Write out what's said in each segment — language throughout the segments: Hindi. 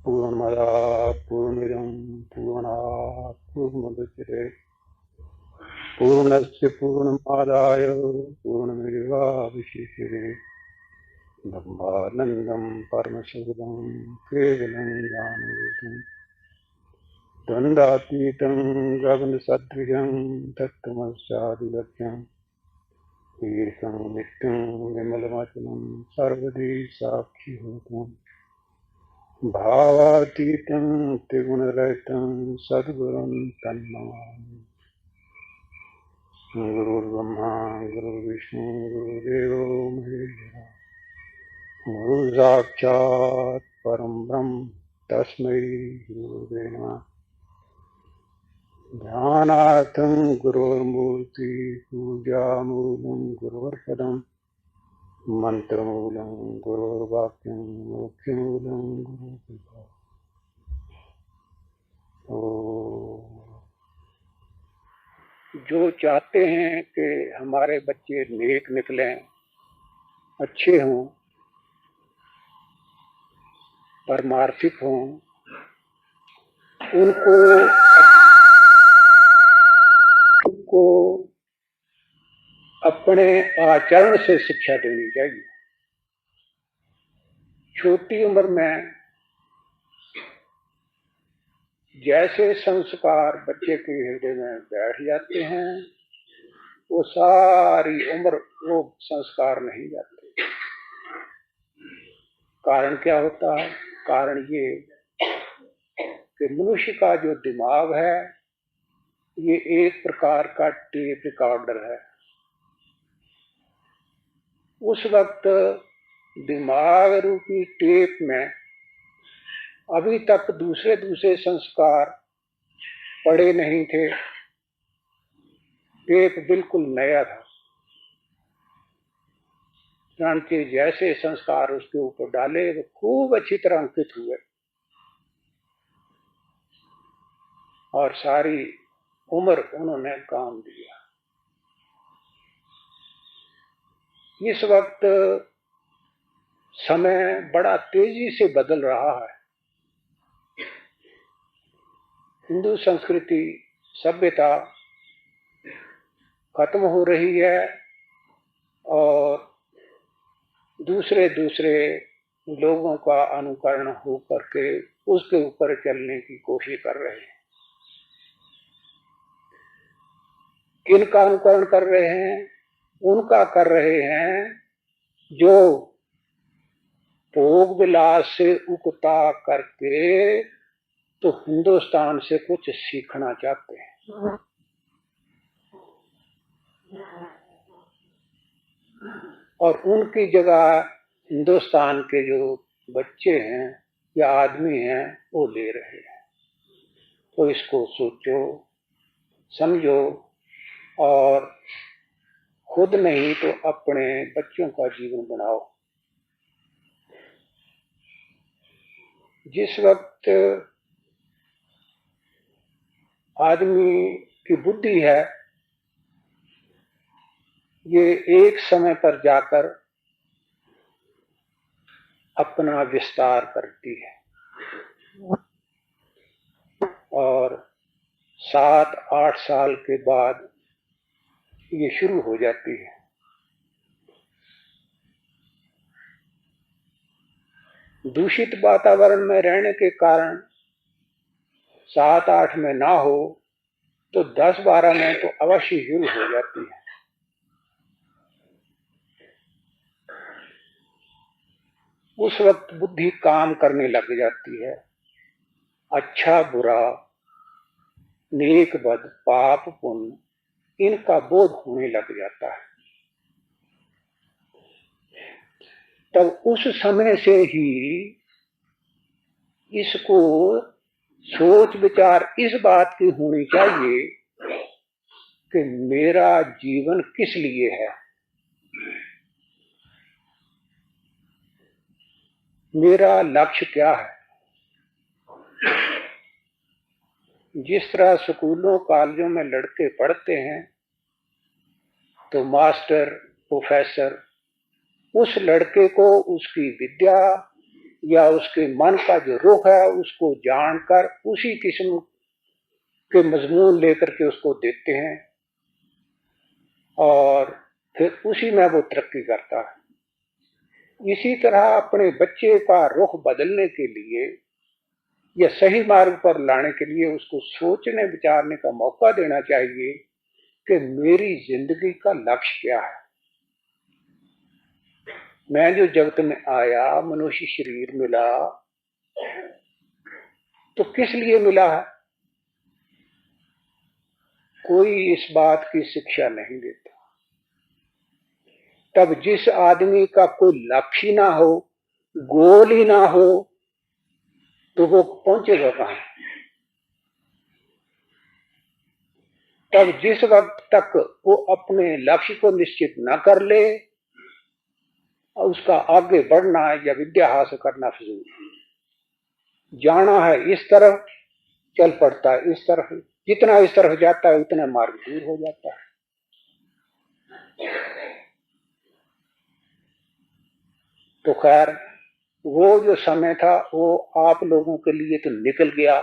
पूर्णमदः पूर्णमिदं पूर्णात् पूर्णमुदच्यते पूर्णस्य पूर्णमादाय पूर्णमेवावशिष्यते ब्रह्मानन्दं परमसुखदं केवलं ज्ञानरूपं द्वन्द्वातीतं गगनसदृशं तत्त्वमस्यादिलक्ष्यम् ईर्षं नित्यं विमलमचलं सर्वदी साक्षिभूतम् भावातीतं त्रिगुणरहितं सद्गुरुं तन्नमामि। गुरुर्ब्रह्मा गुरुर्विष्णु गुरुर्देवो महेश्वरः गुरुसाक्षात् परं ब्रह्म तस्मै गुरुवे नमः। ध्यानार्थं गुरोर्मूर्ति पूजामूलं गुरोर्पदम् मंत्रमूलं गुरुर्वाक्यं मोक्षमूलं गुरुकृपा। जो चाहते हैं कि हमारे बच्चे नेक निकलें, अच्छे हों, परमार्थिक हों, उनको अपने आचरण से शिक्षा देनी चाहिए। छोटी उम्र में जैसे संस्कार बच्चे के हृदय में बैठ जाते हैं, वो सारी उम्र वो संस्कार नहीं जाते। कारण क्या होता है? कारण ये कि मनुष्य का जो दिमाग है ये एक प्रकार का टेप रिकॉर्डर है। उस वक्त दिमाग रूपी टेप में अभी तक दूसरे दूसरे संस्कार पड़े नहीं थे। टेप बिल्कुल नया था। जानते जैसे संस्कार उसके ऊपर डाले वो खूब अच्छी तरह अंकित हुए और सारी उम्र उन्होंने काम दिया। इस वक्त समय बड़ा तेजी से बदल रहा है। हिंदू संस्कृति सभ्यता खत्म हो रही है और दूसरे दूसरे लोगों का अनुकरण हो करके उसके ऊपर चलने की कोशिश कर रहे हैं। किनका अनुकरण कर रहे हैं? उनका कर रहे हैं जो भोग विलास से उकता करके तो हिंदुस्तान से कुछ सीखना चाहते हैं। और उनकी जगह हिंदुस्तान के जो बच्चे हैं या आदमी हैं वो ले रहे हैं। तो इसको सोचो, समझो और खुद नहीं तो अपने बच्चों का जीवन बनाओ। जिस वक्त आदमी की बुद्धि है ये एक समय पर जाकर अपना विस्तार करती है और 7-8 साल के बाद ये शुरू हो जाती है। दूषित वातावरण में रहने के कारण 7-8 में ना हो तो 10-12 में तो अवश्य शुरू हो जाती है। उस वक्त बुद्धि काम करने लग जाती है। अच्छा बुरा, नेक बद, पाप पुण्य इनका बोध होने लग जाता है। तब उस समय से ही इसको सोच विचार इस बात की होनी चाहिए कि मेरा जीवन किस लिए है, मेरा लक्ष्य क्या है। जिस तरह स्कूलों कॉलेजों में लड़के पढ़ते हैं तो मास्टर प्रोफेसर उस लड़के को उसकी विद्या या उसके मन का जो रुख है उसको जानकर उसी किस्म के मजमून लेकर के उसको देते हैं और फिर उसी में वो तरक्की करता है। इसी तरह अपने बच्चे का रुख बदलने के लिए या सही मार्ग पर लाने के लिए उसको सोचने विचारने का मौका देना चाहिए कि मेरी जिंदगी का लक्ष्य क्या है। मैं जो जगत में आया, मनुष्य शरीर मिला, तो किस लिए मिला है? कोई इस बात की शिक्षा नहीं देता। तब जिस आदमी का कोई लक्ष्य ना हो, गोल ही ना हो, तो वो पहुंचेगा कहां? तब जिस वक्त तक वो अपने लक्ष्य को निश्चित न कर ले, उसका आगे बढ़ना या विद्या हासिल करना फिजूल। जाना है इस तरफ, चल पड़ता है इस तरफ। जितना इस तरफ जाता है उतना मार्ग दूर हो जाता है। तो खैर, वो जो समय था वो आप लोगों के लिए तो निकल गया,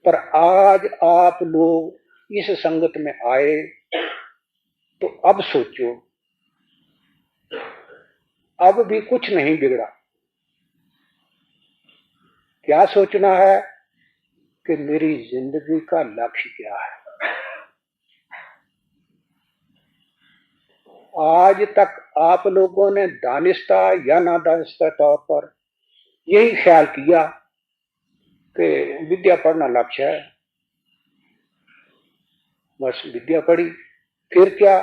पर आज आप लोग इस संगत में आए तो अब सोचो, अब भी कुछ नहीं बिगड़ा। क्या सोचना है कि मेरी जिंदगी का लक्ष्य क्या है। आज तक आप लोगों ने दानिस्ता या नादानिस्ता तौर पर यही ख्याल किया कि विद्या पढ़ना लक्ष्य है, बस विद्या पढ़ी, फिर क्या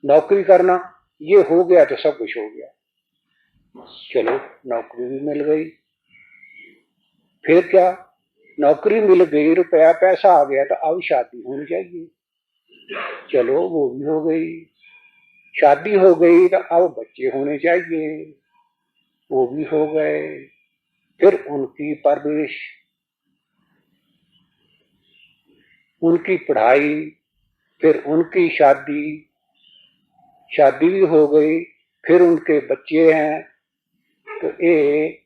नौकरी करना, ये हो गया तो सब कुछ हो गया। चलो नौकरी भी मिल गई, फिर क्या, नौकरी मिल गई, रुपया पैसा आ गया, तो अब शादी होनी चाहिए। चलो वो भी हो गई, शादी हो गई तो अब बच्चे होने चाहिए, वो भी हो गए। फिर उनकी परवरिश, उनकी पढ़ाई, फिर उनकी शादी, शादी भी हो गई, फिर उनके बच्चे हैं, तो ये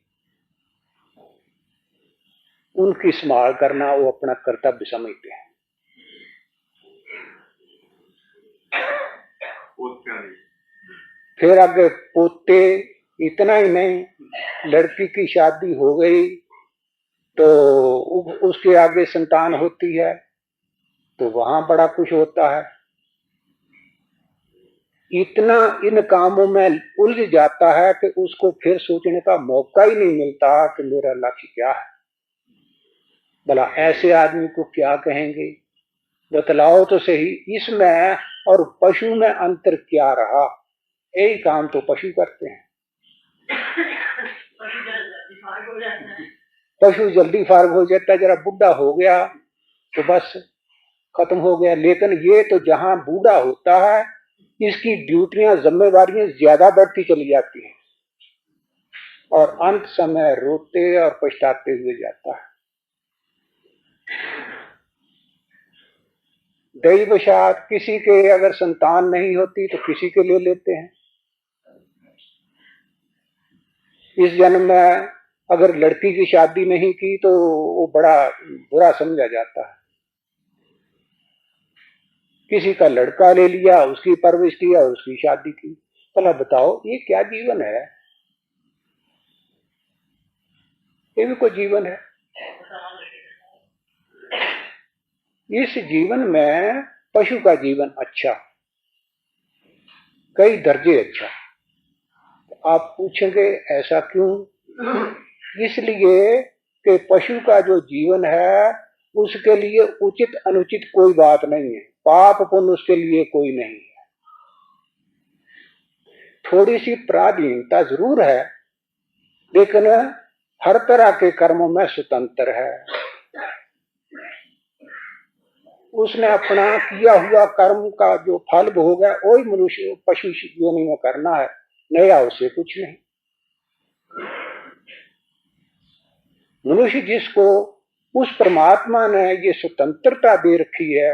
उनकी संभाल करना वो अपना कर्तव्य समझते हैं। फिर आगे पोते, इतना ही नहीं, लड़की की शादी हो गई तो उसके आगे संतान होती है तो वहां बड़ा कुछ होता है। इतना इन कामों में उलझ जाता है कि उसको फिर सोचने का मौका ही नहीं मिलता कि मेरा लक्ष्य क्या है। भला ऐसे आदमी को क्या कहेंगे? बतलाओ तो सही, इसमें और पशु में अंतर क्या रहा? यही काम तो पशु करते हैं। पशु जल्दी फार्ग हो जाता है, जरा बूढ़ा हो गया तो बस खत्म हो गया। लेकिन ये तो जहां बूढ़ा होता है इसकी ड्यूटियां, जिम्मेवारियां ज्यादा बढ़ती चली जाती हैं और अंत समय रोते और पछताते हुए जाता है। दैववशात किसी के अगर संतान नहीं होती तो किसी के ले लेते हैं। इस जन्म में अगर लड़की की शादी नहीं की तो वो बड़ा बुरा समझा जाता है। किसी का लड़का ले लिया, उसकी परवरिश किया, उसकी शादी की। भला बताओ ये क्या जीवन है? ये भी कोई जीवन है? इस जीवन में पशु का जीवन अच्छा, कई दर्जे अच्छा। आप पूछेंगे ऐसा क्यों? इसलिए कि पशु का जो जीवन है उसके लिए उचित अनुचित कोई बात नहीं है, पाप पुण्य उसके लिए कोई नहीं है। थोड़ी सी पराधीनता जरूर है, लेकिन हर तरह के कर्मों में स्वतंत्र है। उसने अपना किया हुआ कर्म का जो फल भोग है वही मनुष्य पशु योनि में करना है, नया उसे कुछ नहीं। मनुष्य जिसको उस परमात्मा ने ये स्वतंत्रता दे रखी है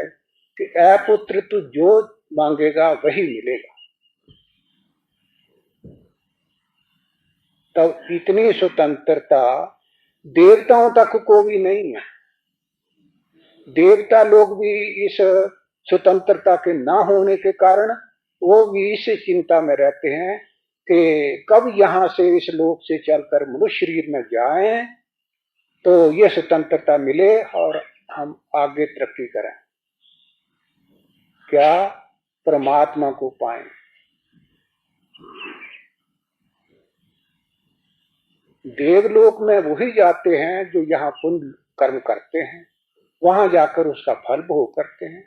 कि ऐ पुत्र तू जो मांगेगा वही मिलेगा, तब इतनी स्वतंत्रता देवताओं तक को भी नहीं है। देवता लोग भी इस स्वतंत्रता के ना होने के कारण वो भी इस चिंता में रहते हैं कि कब यहां से इस लोक से चलकर मनुष्य शरीर में जाएं तो ये स्वतंत्रता मिले और हम आगे तरक्की करें, क्या परमात्मा को पाएं। देवलोक में वही जाते हैं जो यहाँ पुण्य कर्म करते हैं, वहां जाकर उसका फल भोग करते हैं,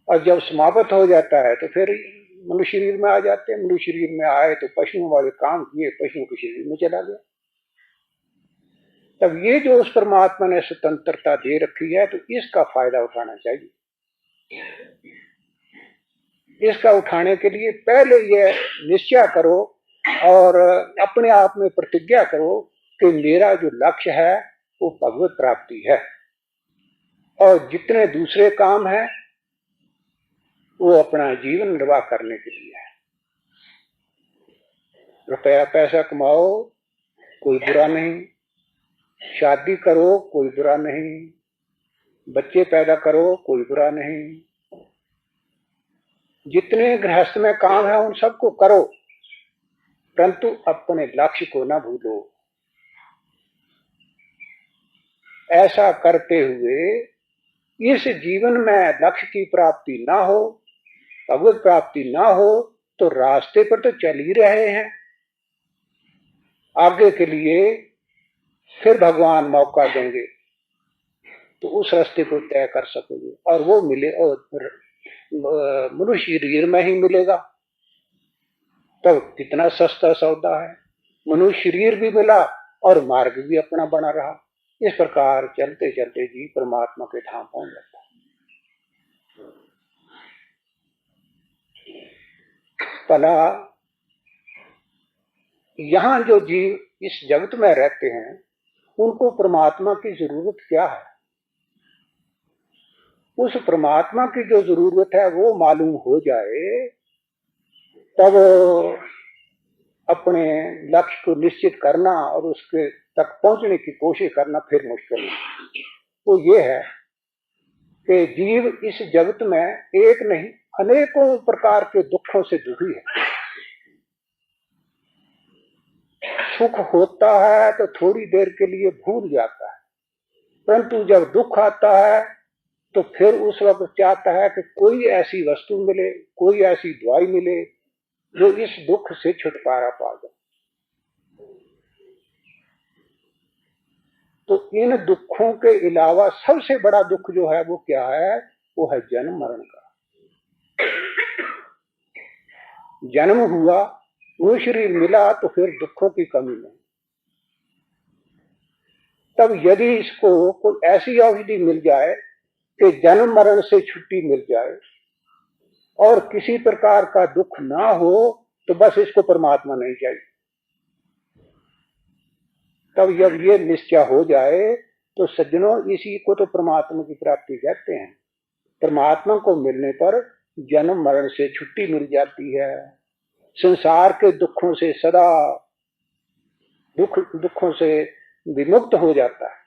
और जब समाप्त हो जाता है तो फिर मनुष्य शरीर में आ जाते हैं। मनुष्य शरीर में आए तो पशुओं वाले काम किए, पशुओं के शरीर में चला गया। तब ये जो उस परमात्मा ने स्वतंत्रता दे रखी है तो इसका फायदा उठाना चाहिए। इसका उठाने के लिए पहले यह निश्चय करो और अपने आप में प्रतिज्ञा करो कि मेरा जो लक्ष्य है वो भगवत प्राप्ति है, और जितने दूसरे काम हैं वो अपना जीवन निर्वाह करने के लिए है। रुपया पैसा कमाओ कोई बुरा नहीं, शादी करो कोई बुरा नहीं, बच्चे पैदा करो कोई बुरा नहीं, जितने गृहस्थ में काम है उन सबको करो, परंतु अपने लक्ष्य को ना भूलो। ऐसा करते हुए इस जीवन में लक्ष्य की प्राप्ति ना हो, भगवत प्राप्ति ना हो तो रास्ते पर तो चल ही रहे हैं, आगे के लिए फिर भगवान मौका देंगे तो उस रास्ते को तय कर सकोगे, और वो मिले और मनुष्य शरीर में ही मिलेगा। तब कितना सस्ता सौदा है, मनुष्य शरीर भी मिला और मार्ग भी अपना बना रहा। इस प्रकार चलते चलते जी परमात्मा के धाम पहुंच जाता है। भला यहां जो जीव इस जगत में रहते हैं उनको परमात्मा की जरूरत क्या है? उस परमात्मा की जो जरूरत है वो मालूम हो जाए तब अपने लक्ष्य को निश्चित करना और उसके तक पहुंचने की कोशिश करना फिर मुश्किल है। तो ये है कि जीव इस जगत में एक नहीं अनेकों प्रकार के दुखों से दुखी है। सुख होता है तो थोड़ी देर के लिए भूल जाता है, परंतु जब दुख आता है तो फिर उस वक्त चाहता है कि कोई ऐसी वस्तु मिले, कोई ऐसी दवाई मिले जो इस दुख से छुटकारा पा जाए। तो इन दुखों के अलावा सबसे बड़ा दुख जो है वो क्या है? वो है जन्म मरण का। जन्म हुआ, वो शरीर मिला तो फिर दुखों की कमी नहीं। तब यदि इसको कोई ऐसी औषधि मिल जाए कि जन्म मरण से छुट्टी मिल जाए और किसी प्रकार का दुख ना हो तो बस इसको परमात्मा नहीं चाहिए। तब जब ये निश्चय हो जाए तो सज्जनों इसी को तो परमात्मा की प्राप्ति कहते हैं। परमात्मा को मिलने पर जन्म मरण से छुट्टी मिल जाती है, संसार के दुखों से सदा दुखों से विमुक्त हो जाता है।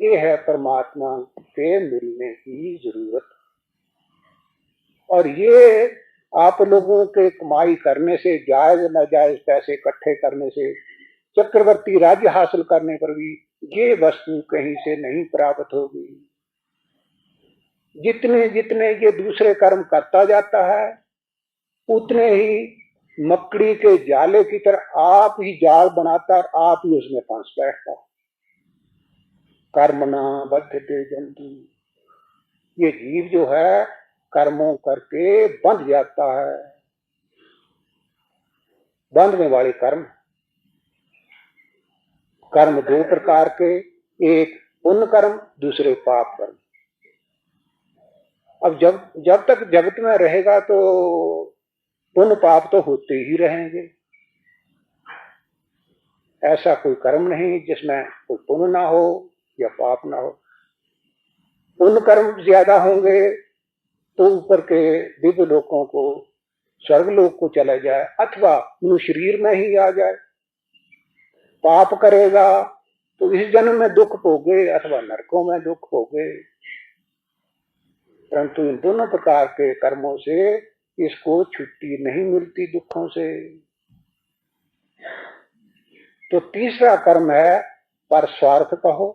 ये है परमात्मा के मिलने की जरूरत। और ये आप लोगों के कमाई करने से, जायज नाजायज पैसे इकट्ठे करने से, चक्रवर्ती राज्य हासिल करने पर भी ये वस्तु कहीं से नहीं प्राप्त होगी। जितने जितने ये दूसरे कर्म करता जाता है उतने ही मकड़ी के जाले की तरह आप ही जाल बनाता और आप ही उसमें फंस बैठता। कर्मणा बद्धते जंतु, ये जीव जो है कर्मों करके बंध जाता है। बंधने वाले कर्म कर्म दो प्रकार के, एक पुण्य कर्म, दूसरे पाप कर्म। अब जब तक जगत में रहेगा तो पुण्य पाप तो होते ही रहेंगे। ऐसा कोई कर्म नहीं जिसमें कोई पुण्य ना हो या पाप ना हो। पुण्य कर्म ज्यादा होंगे तो ऊपर के दिव्य लोकों को स्वर्गलोक को चला जाए अथवा मनुष्य शरीर में ही आ जाए। पाप करेगा तो इस जन्म में दुख भोगे अथवा नरकों में दुख भोगे। परंतु इन दोनों प्रकार के कर्मों से इसको छुट्टी नहीं मिलती दुखों से। तो तीसरा कर्म है परस्वार्थ कहो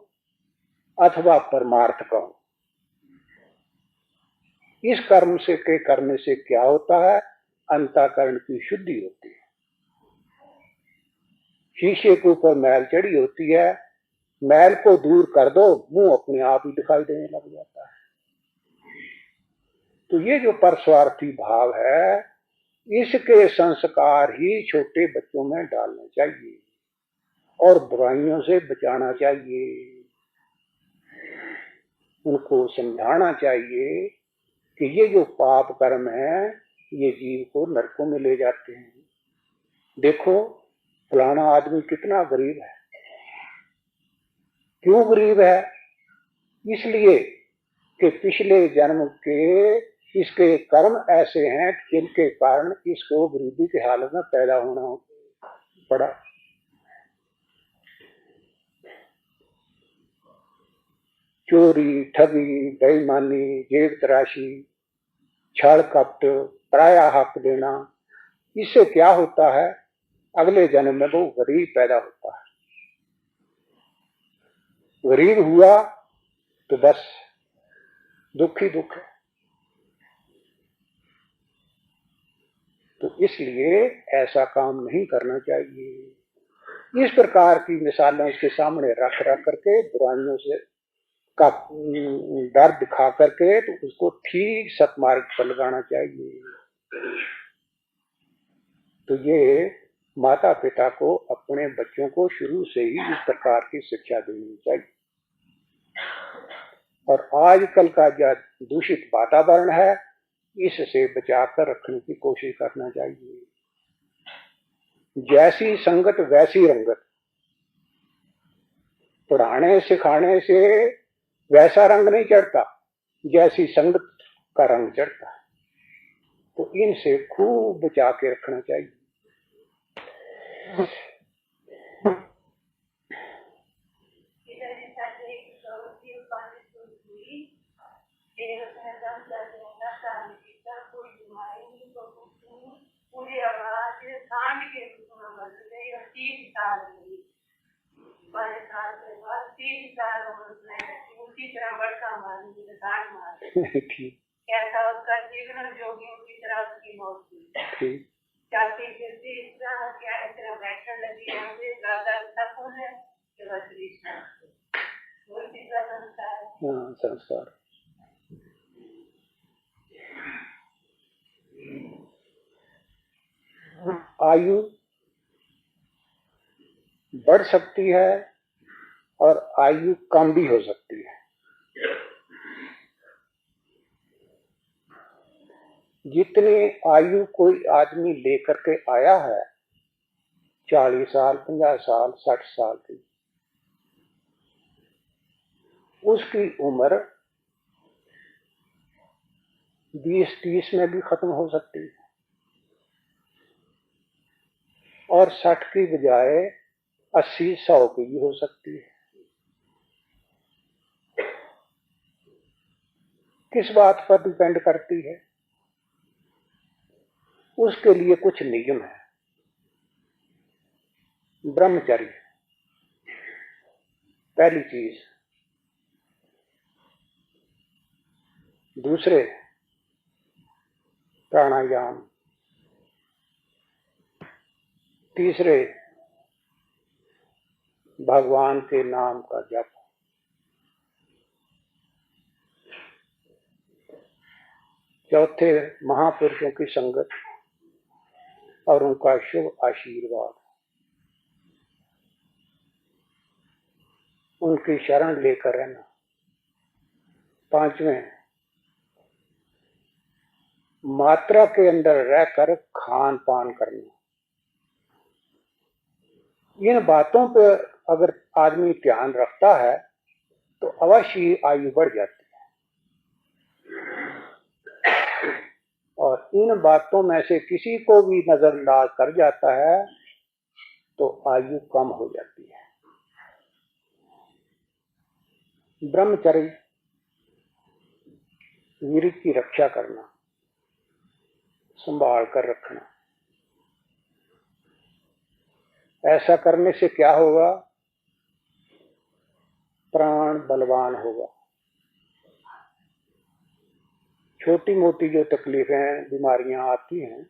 अथवा परमार्थ कहो। इस कर्म से के करने से क्या होता है? अंतःकरण की शुद्धि होती है। शीशे के ऊपर मैल चढ़ी होती है, मैल को दूर कर दो, मुंह अपने आप ही दिखाई देने लग जाता है। तो ये जो परस्वार्थी भाव है, इसके संस्कार ही छोटे बच्चों में डालने चाहिए और बुराइयों से बचाना चाहिए। उनको समझाना चाहिए कि ये जो पाप कर्म है ये जीव को नरकों में ले जाते हैं। देखो फलाना आदमी कितना गरीब है। क्यों गरीब है? इसलिए कि पिछले जन्म के इसके कर्म ऐसे हैं जिनके कारण इसको गरीबी की हालत में पैदा होना पड़ा। चोरी, ठगी, बेईमानी, जेब तराशी, छल कपट, पराया हक देना, इससे क्या होता है? अगले जन्म में वो गरीब पैदा होता है। गरीब हुआ तो बस दुख ही दुख है। तो इसलिए ऐसा काम नहीं करना चाहिए। इस प्रकार की मिसालें उसके सामने रख करके बुराइयों से का डर दिखा करके तो उसको ठीक सतमार्ग पर लगाना चाहिए। तो ये माता पिता को अपने बच्चों को शुरू से ही इस प्रकार की शिक्षा देनी चाहिए। और आजकल का जो दूषित वातावरण है इससे बचाकर रखने की कोशिश करना चाहिए। जैसी संगत वैसी रंगत। पढ़ाने सिखाने से वैसा रंग नहीं चढ़ता जैसी संगत का रंग चढ़ता है। तो इनसे खूब बचा के रखना चाहिए। ठीक। ऐसा उसका जीवन जोगियों की तरह उसकी मौत हुई। ठीक। चलती फिरती इस तरह क्या इतना बैठने लगी है ज्यादा तक है कि बस संस्कार। आयु बढ़ सकती है और आयु कम भी हो सकती है। जितनी आयु कोई आदमी लेकर के आया है 40 साल, 50 साल, 60 साल की, उसकी उम्र 20-30 में भी खत्म हो सकती है और 60 की बजाय 80-100 की भी हो सकती है। किस बात पर डिपेंड करती है? उसके लिए कुछ नियम है। ब्रह्मचर्य पहली चीज, दूसरे प्राणायाम, तीसरे भगवान के नाम का जप, चौथे महापुरुषों की संगत और उनका शुभ आशीर्वाद, उनकी शरण लेकर रहना, पांचवें मात्रा के अंदर रहकर खान पान करना। इन बातों पर अगर आदमी ध्यान रखता है तो अवश्य आयु बढ़ जाती है। और इन बातों में से किसी को भी नजरअंदाज कर जाता है तो आयु कम हो जाती है। ब्रह्मचर्य, वीर्य की रक्षा करना, संभाल कर रखना, ऐसा करने से क्या होगा? प्राण बलवान होगा। छोटी मोटी जो तकलीफें, बीमारियां आती हैं,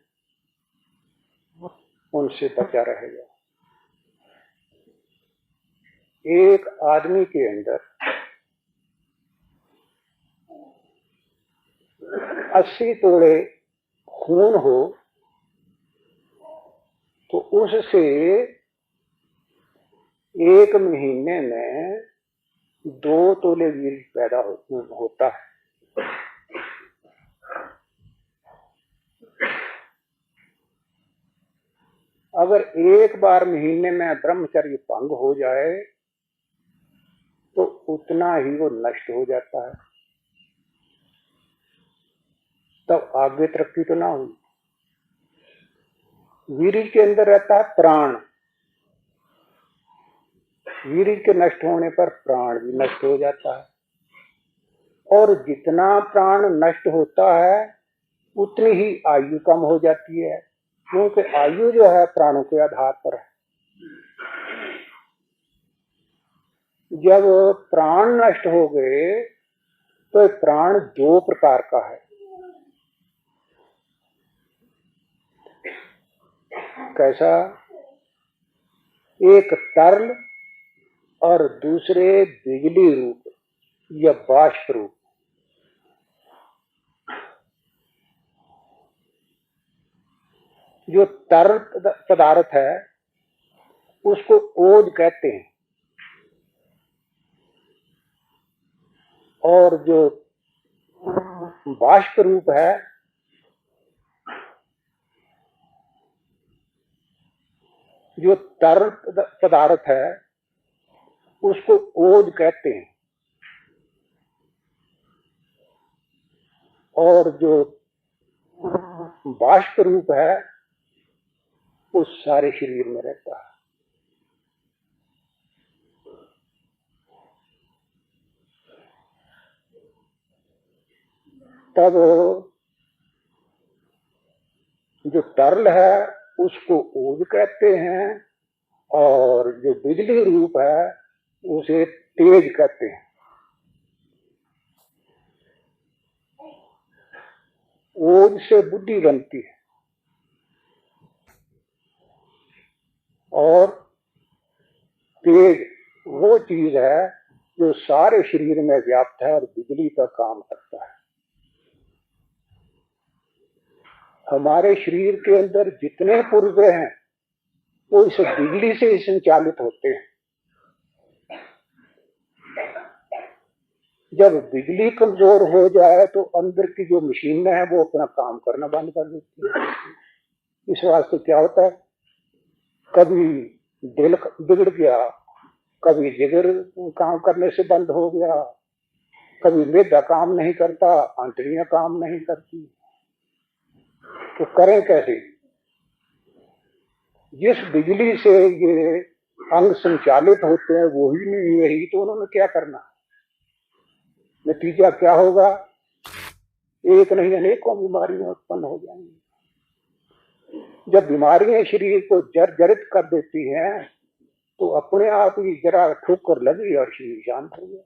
उनसे बचा रहेगा। एक आदमी के अंदर 80 तोड़े खून हो तो उससे 1 महीने में 2 तोले वीर्य पैदा होता है। अगर एक बार महीने में ब्रह्मचर्य भंग हो जाए तो उतना ही वो नष्ट हो जाता है, तब आगे तरक्की तो ना हुई। वीर्य के अंदर रहता है प्राण, वीर्य के नष्ट होने पर प्राण भी नष्ट हो जाता है, और जितना प्राण नष्ट होता है उतनी ही आयु कम हो जाती है, क्योंकि आयु जो है प्राणों के आधार पर है। जब प्राण नष्ट हो गए तो प्राण 2 प्रकार का है। कैसा? एक तरल और दूसरे बिजली रूप या बाष्प रूप। जो तरल पदार्थ है उसको ओज कहते हैं, और जो बाष्प रूप है जो तरल पदार्थ है उसको ओज कहते हैं, और जो बाष्प रूप है वो सारे शरीर में रहता है। तब जो तरल है उसको ओज कहते हैं, और जो बिजली रूप है उसे तेज कहते हैं। ओज से बुद्धि बनती है, और तेज वो चीज है जो सारे शरीर में व्याप्त है और बिजली का काम करता है। हमारे शरीर के अंदर जितने पुर्जे हैं वो इस बिजली से ही संचालित होते हैं। जब बिजली कमजोर हो जाए तो अंदर की जो मशीनें हैं वो अपना काम करना बंद कर देती है। इस वास्ते क्या होता है, कभी दिल बिगड़ गया, कभी जिगर काम करने से बंद हो गया, कभी मेदा काम नहीं करता, आंतड़ियां काम नहीं करती, तो करें कैसे? जिस बिजली से ये अंग संचालित होते हैं वो ही नहीं रही तो उन्होंने क्या करना? नतीजा क्या होगा? एक नहीं अनेकों बीमारियां उत्पन्न हो जाएंगी। जब बीमारियां शरीर को जर्जरित कर देती हैं तो अपने आप ही जरा ठोकर लगी और शरीर शांत हो गया।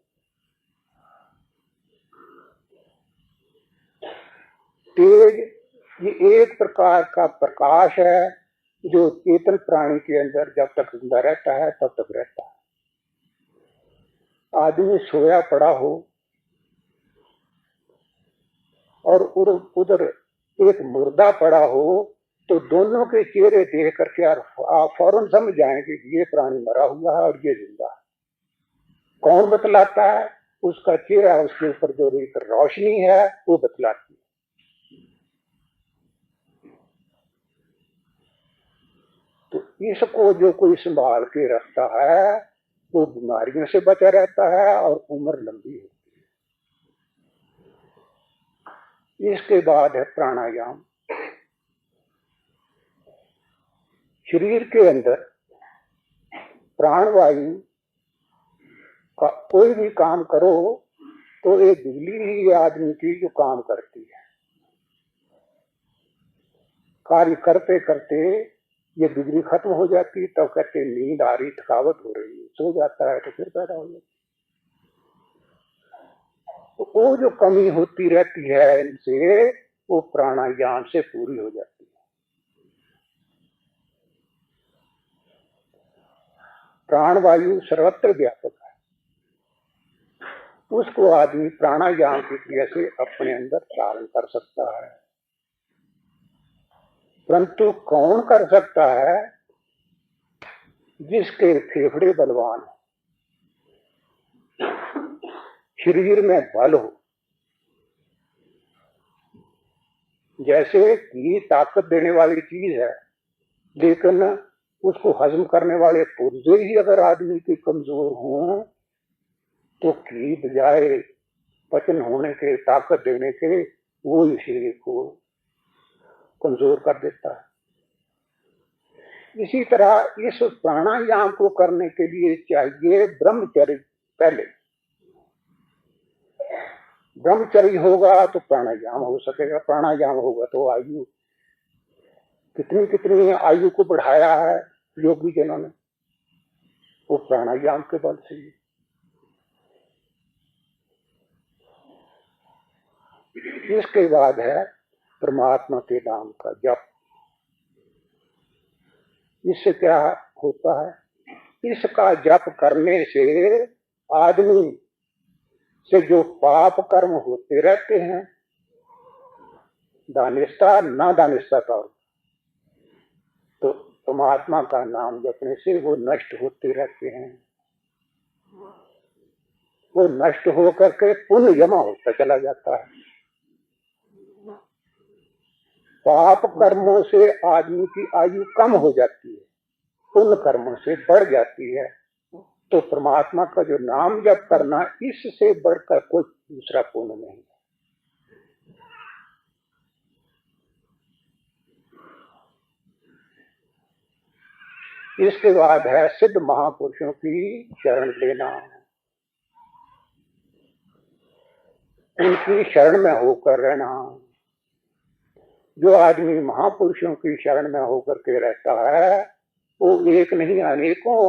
तेज ये एक प्रकार का प्रकाश है जो चेतन प्राणी के अंदर जब तक जिंदा रहता है तब तक रहता है। आदमी सोया पड़ा हो और उधर एक मुर्दा पड़ा हो तो दोनों के चेहरे देख करके आप फौरन समझ जाएंगे कि ये प्राणी मरा हुआ है और ये जिंदा है। कौन बतलाता है? उसका चेहरा, उसके ऊपर जो एक रोशनी है वो बतलाती है। तो इसको जो कोई संभाल के रखता है वो बीमारियों से बचा रहता है और उम्र लंबी होती इसके बाद है प्राणायाम। शरीर के अंदर प्राणवायु का कोई भी काम करो तो ये बिजली ही आदमी की जो काम करती है। कार्य करते करते ये बिजली खत्म हो जाती, तब कहते नींद आ रही, थकावट हो रही है, सो जाता है तो फिर पैदा हो जाती। तो वो जो कमी होती रहती है इनसे, वो प्राणायाम से पूरी हो जाती है। प्राणवायु सर्वत्र व्यापक है, उसको आदमी प्राणायाम की क्रिया से अपने अंदर धारण कर सकता है। परंतु कौन कर सकता है? जिसके फेफड़े बलवान हो, शरीर में बल हो। जैसे कि ताकत देने वाली चीज है, लेकिन उसको हजम करने वाले पुर्जे ही अगर आदमी के कमजोर हों तो की बजाय पचन होने के, ताकत देने के, वो शरीर को कमजोर कर देता है। इसी तरह इस प्राणायाम को करने के लिए चाहिए ब्रह्मचर्य। पहले ब्रह्मचर्य होगा तो प्राणायाम हो सकेगा, प्राणायाम होगा तो आयु, कितनी कितनी आयु को बढ़ाया है योगी जनों ने, वो प्राणायाम के बल से। इसके बाद है परमात्मा के नाम का जप। इससे क्या होता है? इसका जप करने से आदमी से जो पाप कर्म होते रहते हैं, दानिस्ता ना दानिस्ता का, तो परमात्मा का नाम जपने से वो नष्ट होते रहते हैं। वो नष्ट होकर के पुण्य जमा होता चला जाता है। पाप कर्मों से आदमी की आयु कम हो जाती है, पुण्य कर्मों से बढ़ जाती है। तो परमात्मा का जो नाम जप करना, इससे बढ़कर कोई दूसरा पुण्य नहीं है। इसके बाद है सिद्ध महापुरुषों की शरण लेना। उनकी शरण में होकर रहना। जो आदमी महापुरुषों की शरण में होकर के रहता है, वो एक नहीं अनेकों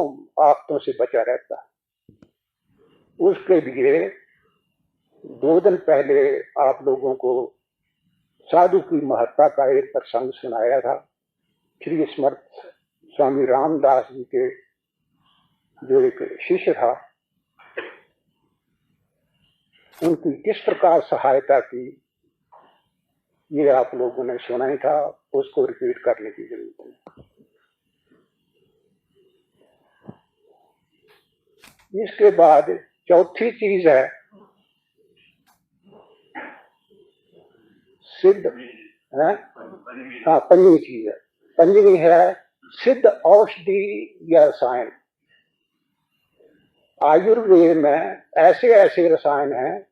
आफतों से बचा रहता है। उसके लिए 2 दिन पहले आप लोगों को साधु की महत्ता का एक प्रसंग सुनाया था। श्री स्मृत स्वामी रामदास जी के जो एक शिष्य था, उनकी किस प्रकार सहायता की, ये आप लोगों ने सुना ही था, उसको रिपीट करने की जरूरत नहीं। इसके बाद चौथी चीज है सिद्ध है, हाँ पंजवी चीज है, पंजवी है सिद्ध औषधि या रसायन। आयुर्वेद में ऐसे ऐसे रसायन हैं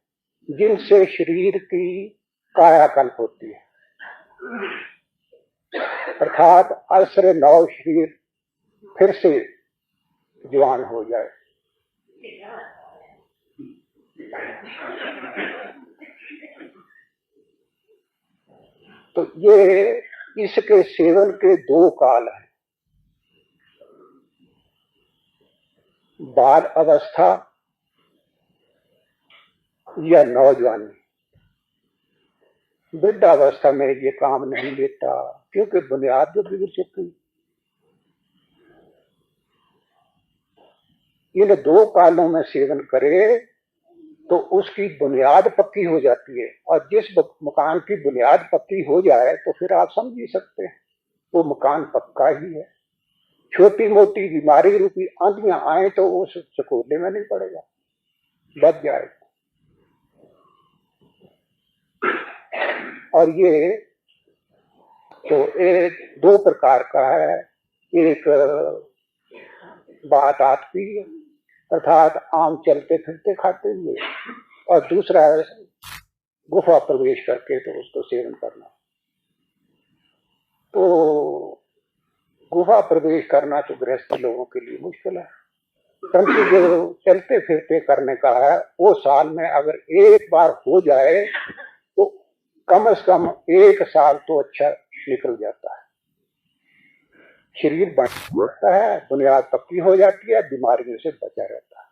जिनसे शरीर की कायाकल्प होती है, अर्थात असर नव शरीर फिर से जवान हो जाए। तो ये इसके सेवन के 2 काल हैं, बाल अवस्था या नौजवानी। वृद्धावस्था में ये काम नहीं लेता, क्योंकि बुनियाद जो बिगड़ चुकी। इन 2 कालों में सेवन करे तो उसकी बुनियाद पक्की हो जाती है, और जिस मकान की बुनियाद पक्की हो जाए तो फिर आप समझ ही सकते हैं वो मकान पक्का ही है। छोटी मोटी बीमारी रूपी आंधियां आए तो उस चकोले में नहीं पड़ेगा, बच जाएगा। और ये तो एक 2 प्रकार का है। एक बात आती है, अर्थात आम चलते फिरते खाते हुए, और दूसरा गुफा प्रवेश करके तो उसको सेवन करना। तो गुफा प्रवेश करना तो गृहस्थ लोगों के लिए मुश्किल है, परंतु जो चलते फिरते करने का है वो साल में अगर एक बार हो जाए तो कम से कम 1 साल तो अच्छा निकल जाता है। शरीर बढ़ता है, बुनियाद पक्की हो जाती है, बीमारियों से बचा रहता है।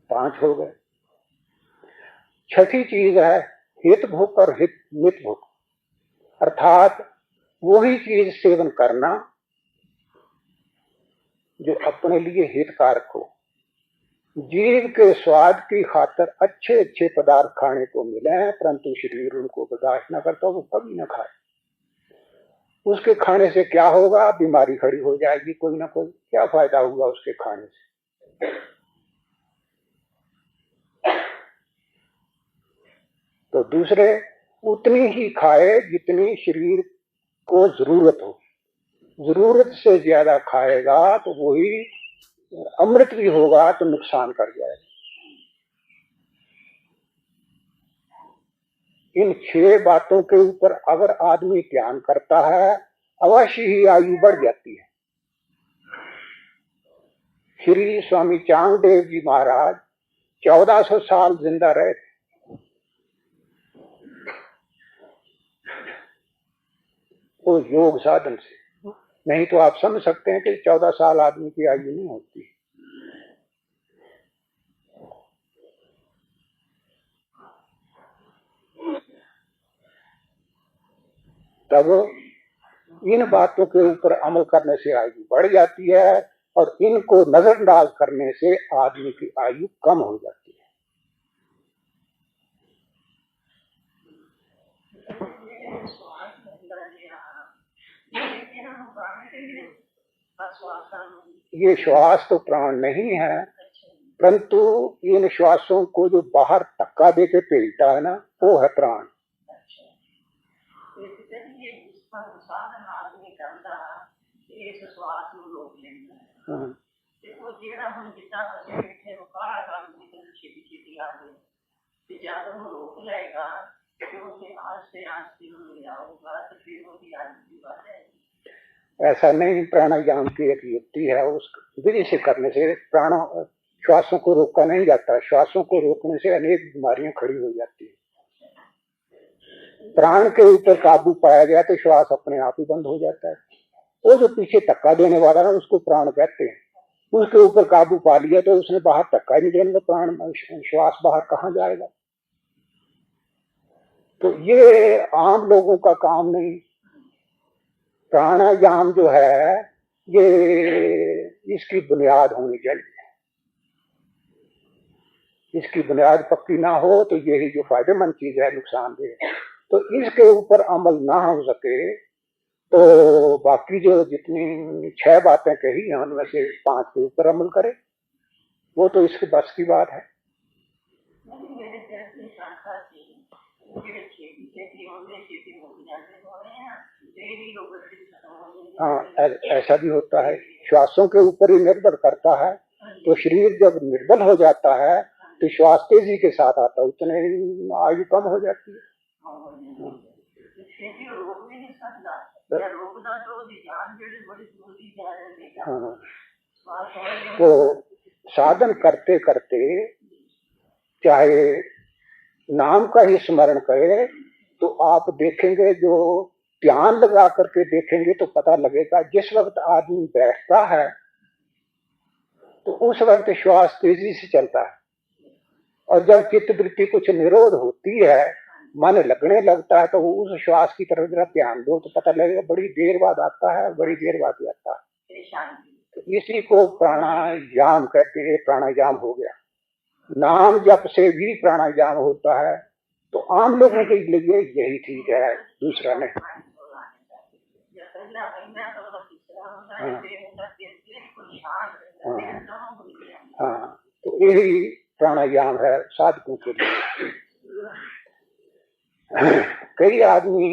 5 हो गए। छठी चीज है हित भुक और हित मित भुक, अर्थात वही चीज सेवन करना जो अपने लिए हितकारक हो। जीव के स्वाद की खातर अच्छे अच्छे पदार्थ खाने को मिले, परंतु शरीर उनको बर्दाश्त न करता, वो कभी न खाए। उसके खाने से क्या होगा? बीमारी खड़ी हो जाएगी कोई ना कोई। क्या फायदा होगा उसके खाने से? तो दूसरे उतनी ही खाए जितनी शरीर को जरूरत हो। जरूरत से ज्यादा खाएगा तो वही अमृत भी होगा तो नुकसान कर जाएगा। इन 6 बातों के ऊपर अगर आदमी ध्यान करता है अवश्य ही आयु बढ़ जाती है। श्री स्वामी चांगदेव जी महाराज 1400 साल जिंदा रहे थे। वो योग साधन से, नहीं तो आप समझ सकते हैं कि 14 साल आदमी की आयु नहीं होती। तब इन बातों के ऊपर अमल करने से आयु बढ़ जाती है और इनको नजरअंदाज करने से आदमी की आयु कम हो जाती है। ये श्वास तो प्राण नहीं है, परंतु इन श्वासों को जो बाहर धक्का दे के भेजता है ना, वो है प्राण। ऐसा नहीं, प्राणायाम की एक युक्ति है, उस विधि से करने से प्राण श्वासों को रोका नहीं जाता। श्वासों को रोकने से अनेक बीमारियां खड़ी हो जाती है। प्राण के ऊपर काबू पाया गया तो श्वास अपने आप ही बंद हो जाता है। वो जो पीछे धक्का देने वाला है उसको प्राण कहते हैं। उसके ऊपर काबू पा लिया तो उसने बाहर धक्का नहीं देने, प्राण श्वास बाहर कहाँ जाएगा? तो ये आम लोगों का काम नहीं। प्राणायाम जो है ये इसकी बुनियाद होनी चाहिए। इसकी बुनियाद पक्की ना हो तो यही जो फायदेमंद चीज है नुकसानदेह। तो इसके ऊपर अमल ना हो सके तो बाकी जो जितनी 6 बातें कही हैं उनमें से 5 के ऊपर अमल करे, वो तो इसके बस की बात है। हाँ, ऐसा भी होता है। श्वासों के ऊपर ही निर्भर करता है। तो शरीर जब निर्बल हो जाता है तो श्वास तेजी के साथ आता है, उतने आयु कम हो जाती है। हाँ, तो साधन करते करते चाहे नाम का ही स्मरण करे तो आप देखेंगे, जो ध्यान लगा करके देखेंगे तो पता लगेगा जिस वक्त आदमी बैठता है तो उस वक्त श्वास तेजी से चलता है, और जब चित्त वृत्ति कुछ निरोध होती है, मन लगने लगता है, तो उस श्वास की तरफ जरा ध्यान दो तो पता लगेगा बड़ी देर बाद आता है, बड़ी देर बाद आता है। तो इसी को प्राणायाम कहते हैं। प्राणायाम हो गया। नाम जप से भी प्राणायाम होता है, तो आम लोगों के लिए यही ठीक है, दूसरा नहीं। हाँ, तो यही प्राणायाम है साधकों के लिए। कई आदमी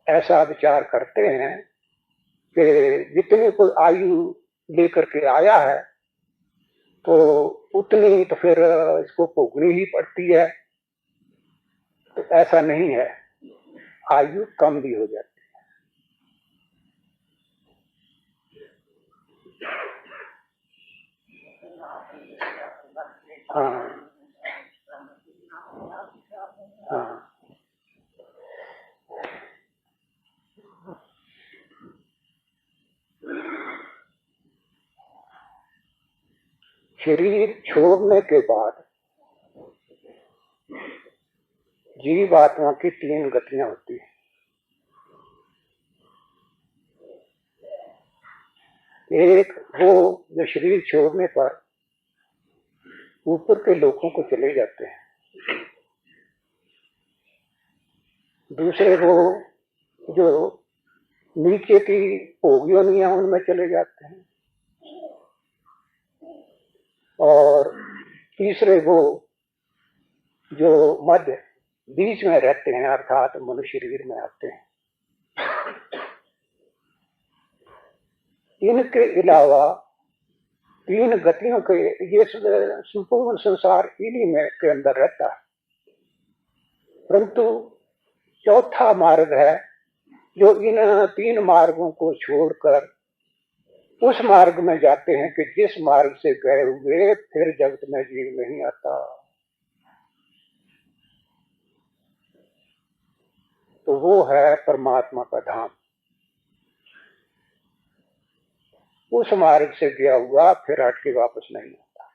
ऐसा विचार करते हैं कि जितने कोई आयु लेकर के आया है तो उतनी तो फिर इसको भोगनी ही पड़ती है। तो ऐसा नहीं है, आयु कम भी हो जाती है। हाँ हाँ, शरीर छोड़ने के बाद जीवात्मा की 3 गतियां होती है। एक वो जो शरीर छोड़ने पर ऊपर के लोगों को चले जाते हैं, दूसरे वो जो नीचे की भोगियों उनमें चले जाते हैं, और तीसरे वो जो मध्य बीच में रहते हैं अर्थात मनुष्य शरीर में आते हैं। इनके अलावा 3 गतियों के ये संपूर्ण संसार इन्हीं में के अंदर रहता है, परंतु चौथा मार्ग है जो इन 3 मार्गों को छोड़कर उस मार्ग में जाते हैं कि जिस मार्ग से गए हुए फिर जगत में जीव नहीं आता। तो वो है परमात्मा का धाम। उस मार्ग से गया हुआ फिर हट के वापस नहीं आता।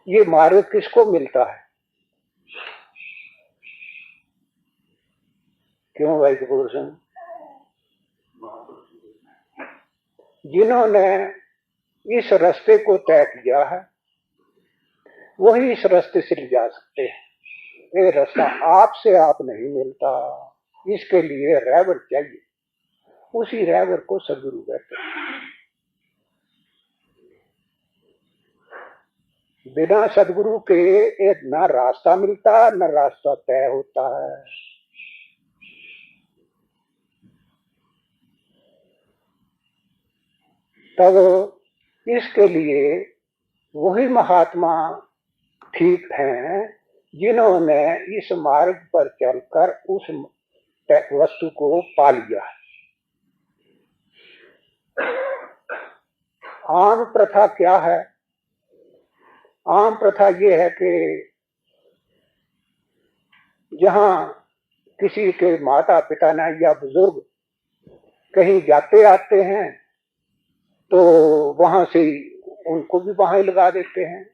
ये मार्ग किसको मिलता है? क्यों भाई कपूर सिंह? जिन्होंने इस रास्ते को तय किया है वही इस रास्ते से ले जा सकते हैं। ये रास्ता आपसे आप नहीं मिलता, इसके लिए रहबर चाहिए। उसी रहबर को सदगुरु कहते हैं। बिना सदगुरु के एक ना रास्ता मिलता न रास्ता तय होता है। तब इसके लिए वही महात्मा ठीक हैं जिन्होंने इस मार्ग पर चलकर उस वस्तु को पा लिया। आम प्रथा क्या है? आम प्रथा ये है कि जहां किसी के माता पिता ने या बुजुर्ग कहीं जाते आते हैं तो वहां से उनको भी वहां ही लगा देते हैं।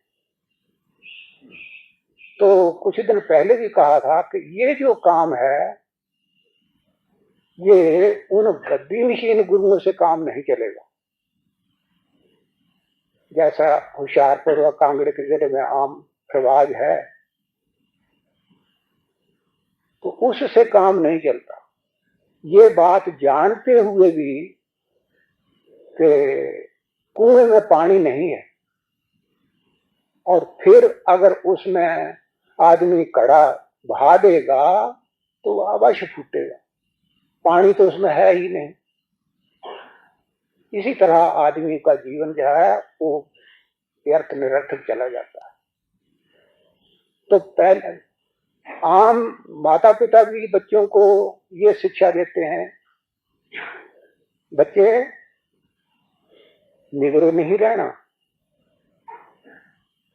तो कुछ दिन पहले भी कहा था कि ये जो काम है ये उन गद्दी मशीन गुरुओं से काम नहीं चलेगा। जैसा होशियारपुर और कांगड़े के जिले में आम रिवाज है, तो उससे काम नहीं चलता। ये बात जानते हुए भी कि कुएं में पानी नहीं है और फिर अगर उसमें आदमी कड़ा बहा देगा तो अवश्य फूटेगा, पानी तो उसमें है ही नहीं। इसी तरह आदमी का जीवन जो है वो व्यर्थ निरर्थक चला जाता है। तो पहले आम माता पिता भी बच्चों को ये शिक्षा देते हैं, बच्चे निगरो नहीं रहना,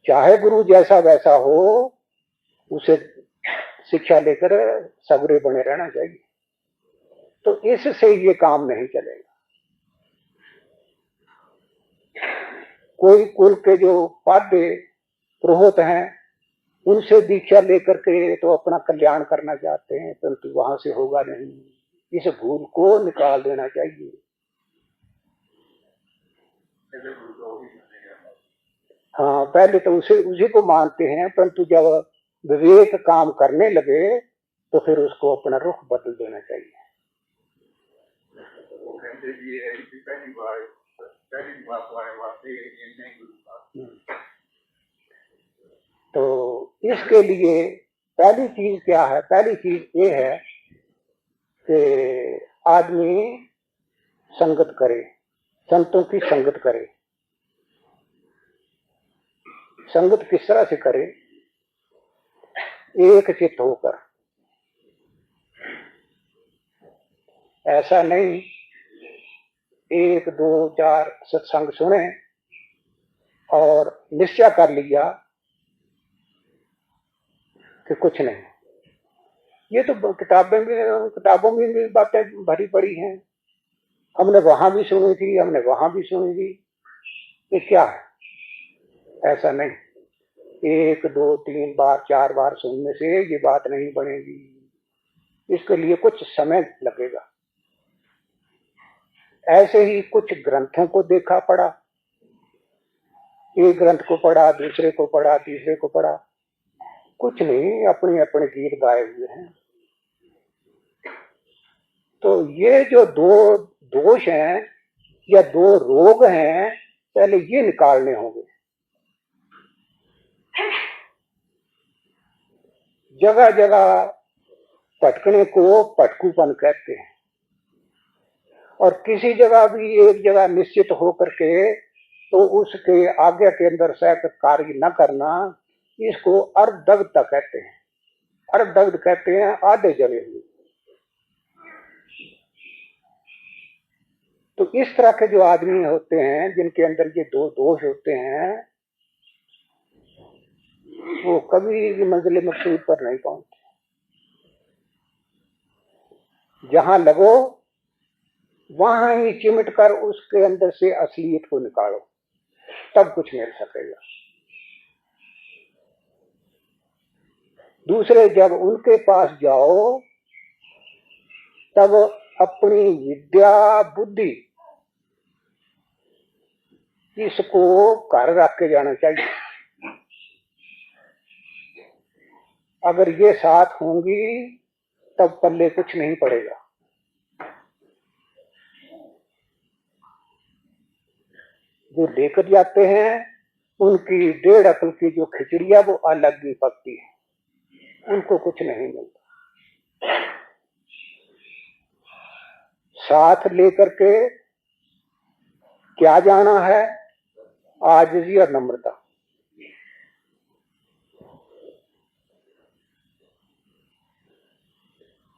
चाहे गुरु जैसा वैसा हो उसे शिक्षा लेकर सगरे बने रहना चाहिए। तो इससे ये काम नहीं चलेगा। कोई कुल के जो पाद्य पुरोहित हैं उनसे दीक्षा लेकर के तो अपना कल्याण करना चाहते हैं, परंतु वहां से होगा नहीं। इस भूल को निकाल देना चाहिए। हाँ, पहले तो उसी को मानते हैं, परंतु जब विवेक काम करने लगे तो फिर उसको अपना रुख बदल देना चाहिए। तो इसके लिए पहली चीज क्या है? पहली चीज ये है कि आदमी संगत करे, संतों की संगत करे। संगत किस तरह से करे? एक चित्त होकर। ऐसा नहीं 1 2 4 सत्संग सुने और निश्चय कर लिया कि कुछ नहीं। ये तो किताबों में भी बातें भरी पड़ी हैं, हमने वहां भी सुनी थी, हमने वहां भी सुनी थी। ये क्या है? ऐसा नहीं 1 2 3 बार 4 बार सुनने से ये बात नहीं बनेगी, इसके लिए कुछ समय लगेगा। ऐसे ही कुछ ग्रंथों को देखा पढ़ा, एक ग्रंथ को पढ़ा, दूसरे को पढ़ा, तीसरे को पढ़ा, कुछ नहीं, अपने अपने गीत गाए हुए हैं। तो ये जो 2 दोष हैं या 2 रोग हैं, पहले ये निकालने होंगे। जगह जगह भटकने को भटकूपन कहते हैं, और किसी जगह भी एक जगह निश्चित होकर के तो उसके आज्ञा के अंदर सहकर कार्य न करना, इसको अर्धदग्धता कहते हैं। अर्धदग्ध कहते हैं आधे जले हुए। तो इस तरह के जो आदमी होते हैं जिनके अंदर ये 2 दोष होते हैं, वो कभी भी मंजिल मकसूद पर नहीं पहुंचते। जहां लगो वहां ही चिमट कर उसके अंदर से असलियत को निकालो, तब कुछ मिल सकेगा। दूसरे जब उनके पास जाओ तब अपनी विद्या बुद्धि इसको घर रख के जाना चाहिए। अगर ये साथ होंगी तब पल्ले कुछ नहीं पड़ेगा। जो लेकर जाते हैं उनकी 1.5 अकल की जो खिचड़िया वो अलग ही पकती है, उनको कुछ नहीं मिलता। साथ लेकर के क्या जाना है? आजिज़ी और नम्रता।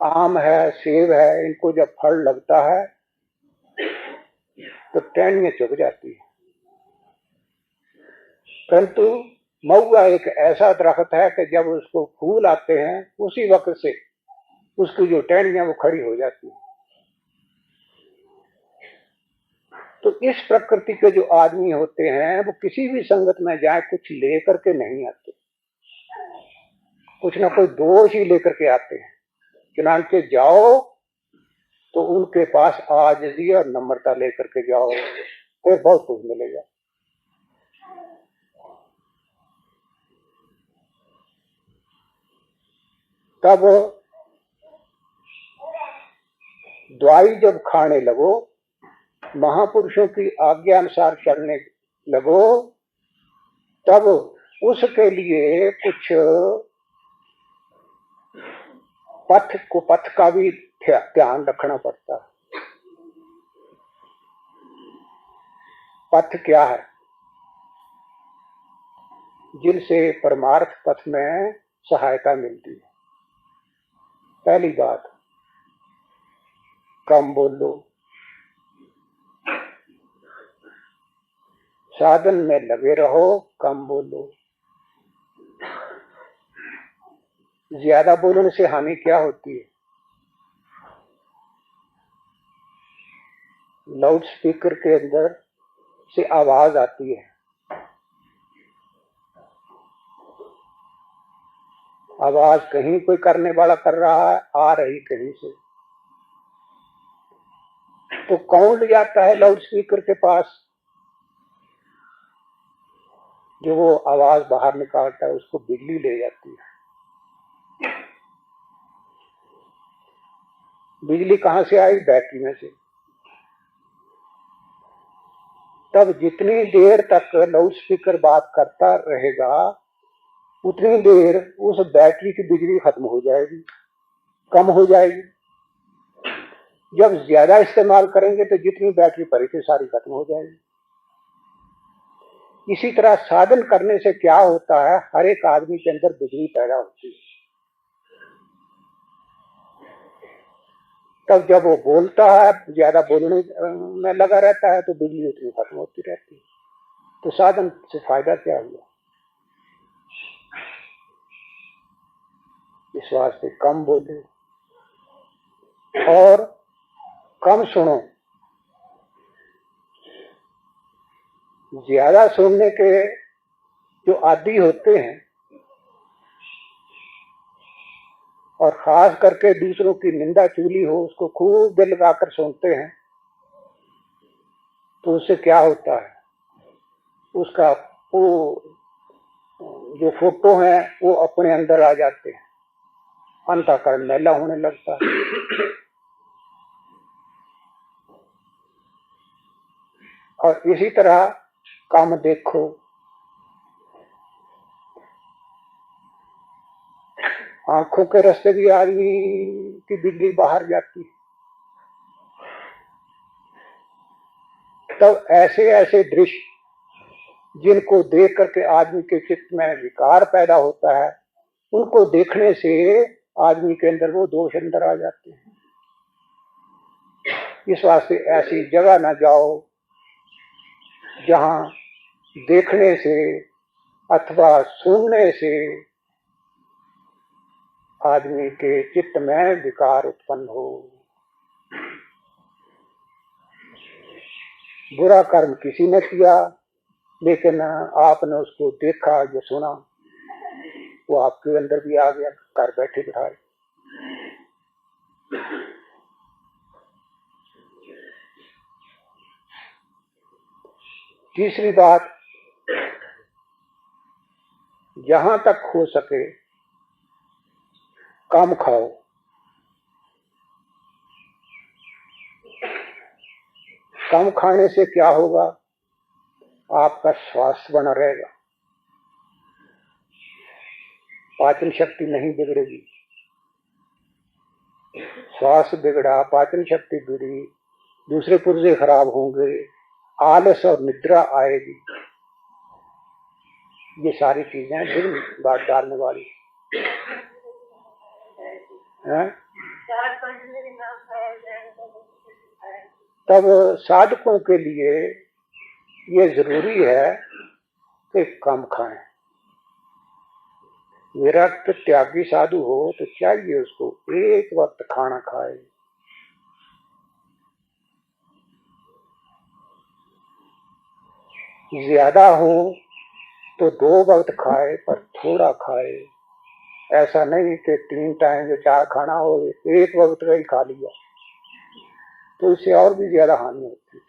आम है, सेब है, इनको जब फल लगता है तो टहनियां चुभ जाती है, परंतु महुआ एक ऐसा दरख्त है कि जब उसको फूल आते हैं उसी वक्त से उसकी जो टहनियां वो खड़ी हो जाती है। तो इस प्रकृति के जो आदमी होते हैं वो किसी भी संगत में जाए कुछ लेकर के नहीं आते, कुछ ना कोई दोष ही लेकर के आते हैं। चुनांचे जाओ तो उनके पास आजिज़ी और नम्रता लेकर के जाओ, फिर बहुत कुछ मिलेगा। तब दवाई जब खाने लगो, महापुरुषों की आज्ञा अनुसार चलने लगो, तब उसके लिए कुछ पथ का भी ध्यान रखना पड़ता है। पथ क्या है? जिनसे परमार्थ पथ में सहायता मिलती है। पहली बात, कम बोलो, साधन में लगे रहो, कम बोलो। ज्यादा बोलने से हानि क्या होती है? लाउड स्पीकर के अंदर से आवाज आती है, आवाज कहीं कोई करने वाला कर रहा है, आ रही कहीं से, तो कौन ले जाता है लाउड स्पीकर के पास? जो वो आवाज बाहर निकालता है उसको बिजली ले जाती है। बिजली कहां से आई? बैटरी में से। तब जितनी देर तक लाउड स्पीकर बात करता रहेगा उतनी देर उस बैटरी की बिजली खत्म हो जाएगी, कम हो जाएगी। जब ज्यादा इस्तेमाल करेंगे तो जितनी बैटरी पड़ी थी सारी खत्म हो जाएगी। इसी तरह साधन करने से क्या होता है, हर एक आदमी के अंदर बिजली पैदा होती है। तब जब वो बोलता है, ज्यादा बोलने में लगा रहता है, तो बिजली उतनी खत्म होती रहती है। तो साधन से फायदा क्या हुआ? इस वास्ते कम बोलो और कम सुनो। ज्यादा सुनने के जो आदी होते हैं और खास करके दूसरों की निंदा चुगली हो उसको खूब दिल लगाकर सुनते हैं, तो उससे क्या होता है, उसका वो जो फोटो है वो अपने अंदर आ जाते हैं, अंतःकरण मैला होने लगता है। और इसी तरह काम देखो, आंखों के रास्ते भी आदमी की बिजली बाहर जाती है। तब ऐसे ऐसे दृश्य जिनको देख करके आदमी के चित्त में विकार पैदा होता है, उनको देखने से आदमी के अंदर वो दोष अंदर आ जाते हैं। इस वास्ते ऐसी जगह न जाओ जहां देखने से अथवा सुनने से आदमी के चित्त में विकार उत्पन्न हो। बुरा कर्म किसी ने किया, लेकिन आपने उसको देखा, जो सुना वो आपके अंदर भी आ गया, घर बैठे बिठाए। तीसरी बात, जहां तक हो सके कम खाओ। कम खाने से क्या होगा, आपका स्वास्थ्य बना रहेगा, पाचन शक्ति नहीं बिगड़ेगी। स्वास्थ्य बिगड़ा, पाचन शक्ति बिगड़ी, दूसरे पुर्जे खराब होंगे, आलस और निद्रा आएगी। ये सारी चीजें दिन बात डालने वाली हैं। तब साधकों के लिए ये जरूरी है कि कम खाएं। विरक्त त्यागी साधु हो तो चाहिए उसको एक वक्त खाना खाए। ज्यादा हो तो 2 वक्त खाए, पर थोड़ा खाए। ऐसा नहीं कि 3 टाइम जो 4 खाना हो एक वक्त का ही खा लिया, तो इससे और भी ज्यादा हानि होती है।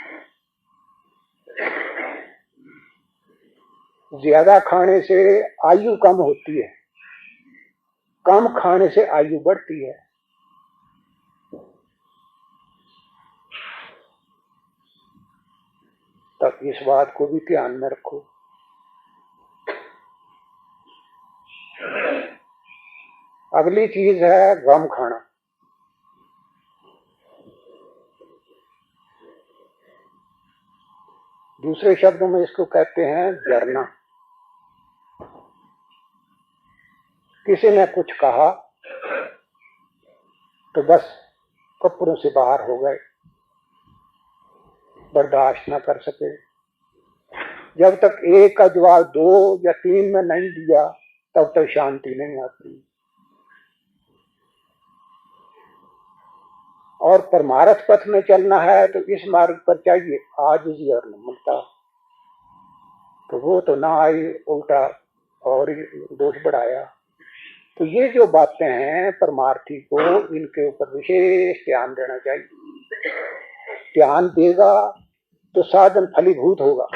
ज्यादा खाने से आयु कम होती है, कम खाने से आयु बढ़ती है। तब इस बात को भी ध्यान में रखो। अगली चीज है गम खाना। दूसरे शब्दों में इसको कहते हैं जरना। किसी ने कुछ कहा तो बस कपड़ों से बाहर हो गए, बर्दाश्त न कर सके। जब तक एक का जवाब 2 या 3 में नहीं दिया, तब तक शांति नहीं आती। और परमार्थ पथ में चलना है तो इस मार्ग पर चाहिए आजिज़ी और नम्रता। तो वो तो ना आई, उल्टा और दोष बढ़ाया। तो ये जो बातें हैं परमार्थी को, इनके ऊपर विशेष ध्यान देना चाहिए। ध्यान देगा तो साधन फलीभूत होगा,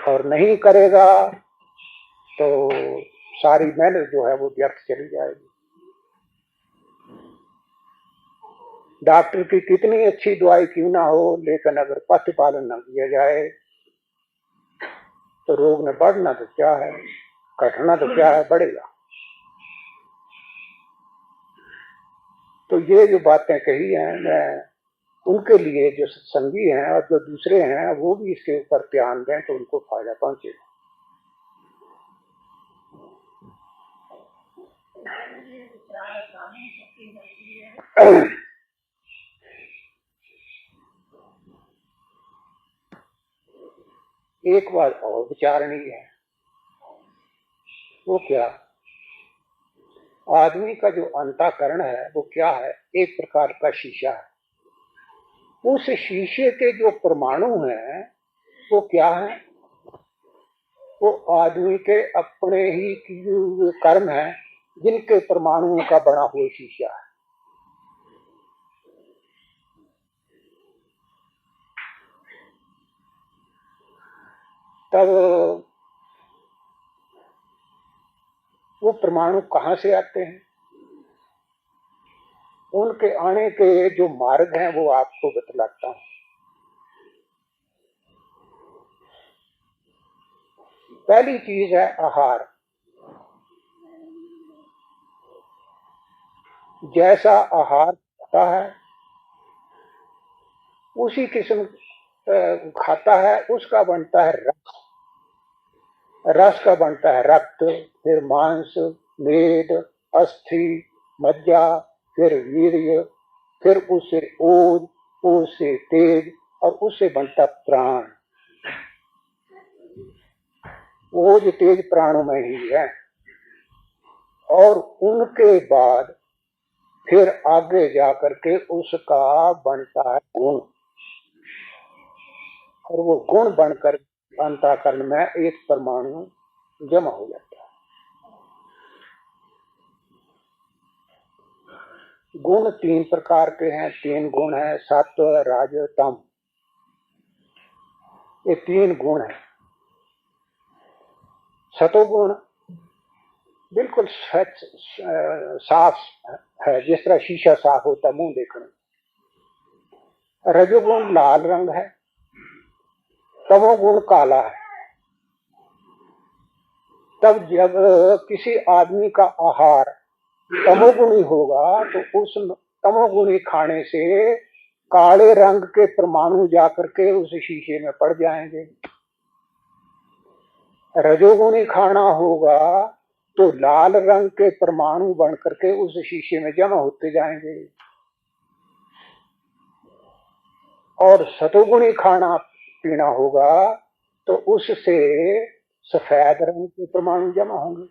और नहीं करेगा तो सारी मेहनत जो है वो व्यर्थ चली जाएगी। डॉक्टर की कितनी अच्छी दवाई क्यों ना हो, लेकिन अगर पथ्य पालन न किया जाए तो रोग में बढ़ना तो क्या है, घटना तो क्या है, बढ़ेगा। तो ये जो बातें कही हैं, मैं उनके लिए जो सत्संगी हैं और जो दूसरे हैं वो भी इसके ऊपर ध्यान दें तो उनको फायदा पहुंचेगा। एक बात और विचारणीय है, वो क्या, आदमी का जो अंतःकरण है वो क्या है, एक प्रकार का शीशा है। उस शीशे के जो परमाणु हैं वो क्या है, वो आदमी के अपने ही जो कर्म है जिनके परमाणुओं का बना हुआ शीशा है। तब वो परमाणु कहाँ से आते हैं, उनके आने के जो मार्ग हैं वो आपको बतलाता हूं। पहली चीज है आहार। जैसा आहार खाता है उसी किस्म खाता है, उसका बनता है रस, रस का बनता है रक्त, फिर मांस, मेद, अस्थि, मज्जा, फिर वीर्य, फिर उससे ओज, ओज से तेज और उससे बनता प्राण। ओज तेज प्राणों में ही है। और उनके बाद फिर आगे जाकर के उसका बनता है गुण, और वो गुण बनकर अंतःकरण में एक परमाणु जमा हो जाता है। गुण तीन प्रकार के हैं, तीन गुण है, सत्व, राज, तम। ये तीन गुण है। सतोगुण बिल्कुल सच साफ है, जिस तरह शीशा साफ होता है मुंह देखने। रजोगुण लाल रंग है, तमोगुण काला है। तब जब किसी आदमी का आहार तमोगुणी होगा तो उस तमोगुणी खाने से काले रंग के परमाणु जाकर के उस शीशे में पड़ जाएंगे। रजोगुणी खाना होगा तो लाल रंग के परमाणु बन करके उस शीशे में जमा होते जाएंगे। और सतोगुणी खाना पीना होगा तो उससे सफेद रंग के परमाणु जमा होंगे,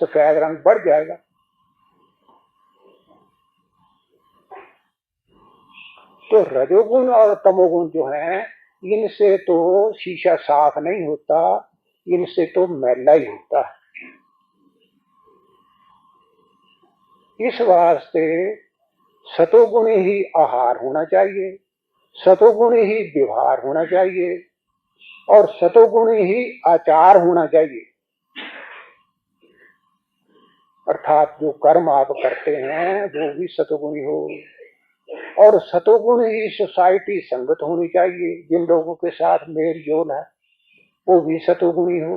सफेद रंग बढ़ जाएगा। तो रजोगुण और तमोगुण जो है इनसे तो शीशा साफ नहीं होता, इनसे तो मैला ही होता है। इस वास्ते सतोगुणी ही आहार होना चाहिए, सतोगुणी ही व्यवहार होना चाहिए और सतोगुणी ही आचार होना चाहिए। अर्थात जो कर्म आप करते हैं वो भी सतोगुणी हो, और सतोगुण ही सोसाइटी संगत होनी चाहिए। जिन लोगों के साथ मेल जोल है वो भी सतोगुणी हो।